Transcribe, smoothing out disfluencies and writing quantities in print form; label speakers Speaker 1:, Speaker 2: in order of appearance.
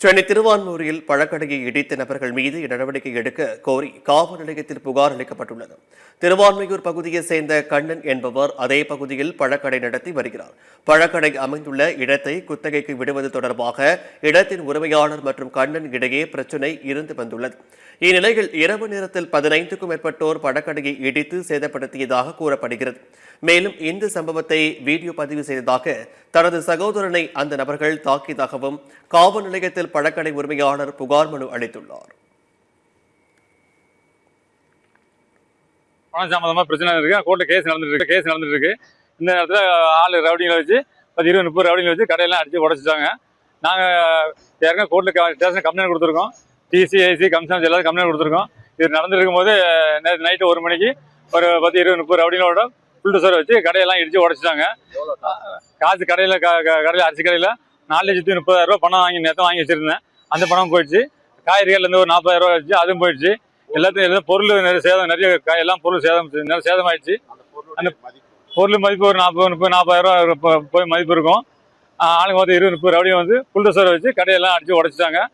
Speaker 1: சென்னை திருவான்மூரில் பழக்கடையை இடித்த நபர்கள் மீது நடவடிக்கை எடுக்க கோரி காவல் நிலையத்தில் புகார் அளிக்கப்பட்டுள்ளது. திருவான்மையூர் பகுதியைச் சேர்ந்த கண்ணன் என்பவர் அதே பகுதியில் பழக்கடை நடத்தி வருகிறார். பழக்கடை அமைந்துள்ள இடத்தை குத்தகைக்கு விடுவது தொடர்பாக இடத்தின் உரிமையாளர் மற்றும் கண்ணன் இடையே பிரச்சினை இருந்து வந்துள்ளது. இந்நிலையில் இரவு நேரத்தில் 15க்கும் மேற்பட்டோர் பழக்கடையை இடித்து சேதப்படுத்தியதாக கூறப்படுகிறது. மேலும் இந்த சம்பவத்தை வீடியோ பதிவு செய்ததாக தனது சகோதரனை அந்த நபர்கள் தாக்கியதாகவும் காவல் நிலையத்தில் பழக்கடை உரிமையாளர் புகார் மனு அளித்துள்ளார்.
Speaker 2: பணம் சம்பந்தமா பிரச்சனை இருக்கு. கோர்ட்ல கேஸ் நடந்துட்டு இருக்கு. இந்த நேரத்தில் ஆளு ரவுடிங்களை வச்சு 20-30 ரவுடிங்களை வச்சு கடையெல்லாம் அடிச்சு உடச்சிட்டாங்க. நாங்க ஏற்கனவே கோர்ட்ல ஸ்டேஷன் கம்ப்ளைண்ட் கொடுத்துருக்கோம். டிசி ஐசி கமிஷனர் எல்லாரும் கம்ப்ளைண்ட் கொடுத்துருக்கோம். இது நடந்துருக்கும் போது நேற்று நைட்டு 1 மணிக்கு ஒரு 10-20-30 ரவுடிகளோட புல்டோசர் வச்சு கடையெல்லாம் இடிச்சு உடச்சிட்டாங்க. காசு கடையில் அரிசி கடையில் 4,30,000 பணம் நேற்று வாங்கி வச்சிருந்தேன். அந்த பணம் போயிடுச்சு. காய்கறிகள் இருந்து ஒரு 40,000 வச்சு அதுவும் போயிடுச்சு. எல்லாத்தையும் பொருள் நிறைய சேதம், நிறைய எல்லாம் பொருள் சேதமாயிடுச்சு. அந்த பொருள் மதிப்பு ஒரு 40,000 போய் மதிப்பு இருக்கும். ஆளுங்க 20-30 ரவுடியும் புல்டோசர் வச்சு கடையெல்லாம் அடிச்சு உடச்சிட்டாங்க.